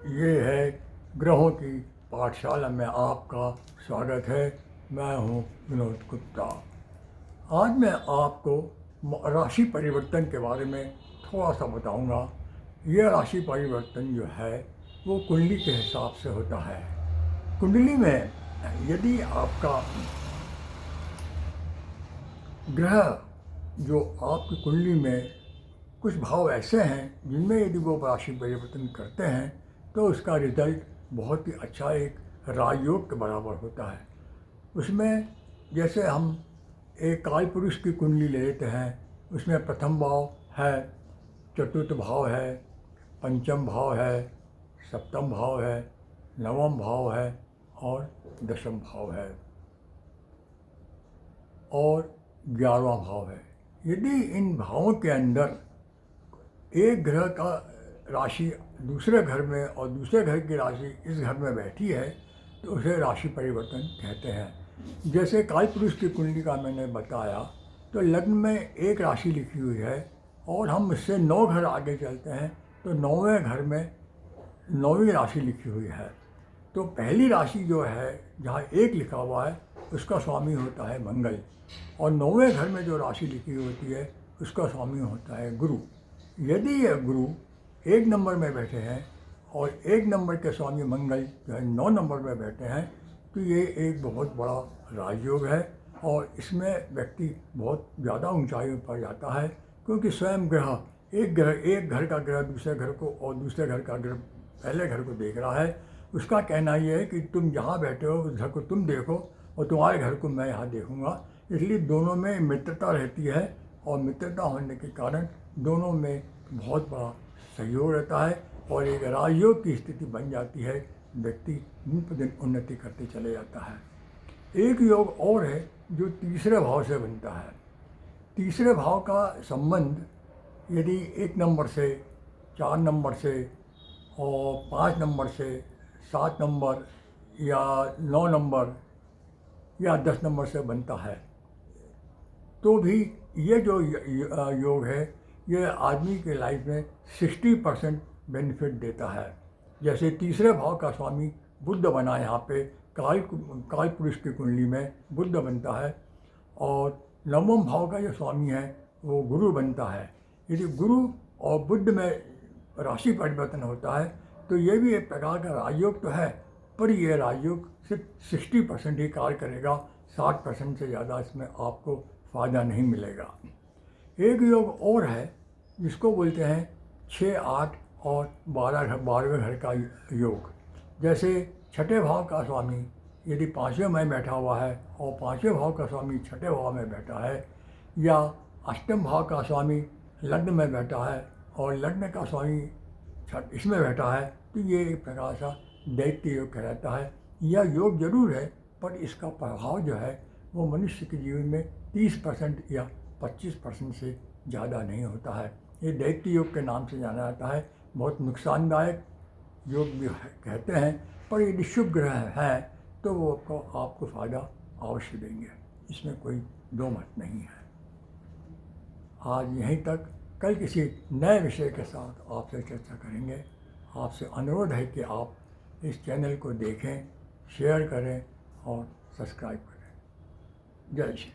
ये है ग्रहों की पाठशाला में आपका स्वागत है। मैं हूँ विनोद गुप्ता। आज मैं आपको राशि परिवर्तन के बारे में थोड़ा सा बताऊंगा। ये राशि परिवर्तन जो है वो कुंडली के हिसाब से होता है। कुंडली में यदि आपका ग्रह जो आपकी कुंडली में कुछ भाव ऐसे हैं जिनमें यदि वो राशि परिवर्तन करते हैं तो उसका रिजल्ट बहुत ही अच्छा एक राजयोग के बराबर होता है। उसमें जैसे हम एक काल पुरुष की कुंडली ले लेते हैं, उसमें प्रथम भाव है, चतुर्थ भाव है, पंचम भाव है, सप्तम भाव है, नवम भाव है और दशम भाव है और 11वां भाव है। यदि इन भावों के अंदर एक ग्रह का राशि दूसरे घर में और दूसरे घर की राशि इस घर में बैठी है तो उसे राशि परिवर्तन कहते हैं। जैसे काल पुरुष की कुंडली का मैंने बताया तो लग्न में एक राशि लिखी हुई है और हम उससे 9 घर आगे चलते हैं तो 9वें घर में 9वीं राशि लिखी हुई है। तो पहली राशि जो है जहाँ एक लिखा हुआ है उसका स्वामी होता है मंगल और 9वें घर में जो राशि लिखी होती है उसका स्वामी होता है गुरु। यदि ये गुरु 1 नंबर में बैठे हैं और 1 नंबर के स्वामी मंगल जो है 9 नंबर में बैठे हैं तो ये एक बहुत बड़ा राजयोग है और इसमें व्यक्ति बहुत ज़्यादा ऊंचाइयों पर जाता है, क्योंकि स्वयं एक घर का ग्रह दूसरे घर को और दूसरे घर का ग्रह पहले घर को देख रहा है। उसका कहना ये है कि तुम जहाँ बैठे हो उस घर को तुम देखो और तुम्हारे घर को मैं यहाँ देखूँगा। इसलिए दोनों में मित्रता रहती है और मित्रता होने के कारण दोनों में बहुत बड़ा सहयोग रहता है और एक राजयोग की स्थिति बन जाती है। व्यक्ति दिन पर दिन उन्नति करते चले जाता है। एक योग और है जो तीसरे भाव से बनता है। तीसरे भाव का संबंध यदि 1 नंबर से, 4 नंबर से और 5 नंबर से, 7 नंबर या 9 नंबर या 10 नंबर से बनता है तो भी ये जो योग है ये आदमी के लाइफ में 60% बेनिफिट देता है। जैसे तीसरे भाव का स्वामी बुध बना, यहाँ पे काल पुरुष की कुंडली में बुध बनता है और 9वें भाव का जो स्वामी है वो गुरु बनता है। यदि गुरु और बुध में राशि परिवर्तन होता है तो ये भी एक प्रकार का राजयोग तो है, पर यह राजयोग सिर्फ 60% ही कार्य करेगा, 60% से ज़्यादा इसमें आपको फ़ायदा नहीं मिलेगा। एक योग और है जिसको बोलते हैं 6, 8 और 12वें घर का योग। जैसे छठे भाव का स्वामी यदि 5वें में बैठा हुआ है और 5वें भाव का स्वामी छठे भाव में बैठा है, या अष्टम भाव का स्वामी लग्न में बैठा है और लग्न का स्वामी इसमें बैठा है, तो ये एक प्रकार सा दैत्य योग कहलाता है। यह योग जरूर है पर इसका प्रभाव जो है वो मनुष्य के जीवन में 30% या 25% से ज़्यादा नहीं होता है। ये दैत्य योग के नाम से जाना जाता है। बहुत नुकसानदायक योग भी कहते हैं, पर यदि शुभ ग्रह हैं तो वो आपको फ़ायदा अवश्य देंगे, इसमें कोई दो मत नहीं है। आज यहीं तक, कल किसी नए विषय के साथ आपसे चर्चा करेंगे। आपसे अनुरोध है कि आप इस चैनल को देखें, शेयर करें और सब्सक्राइब करें। जय श्री।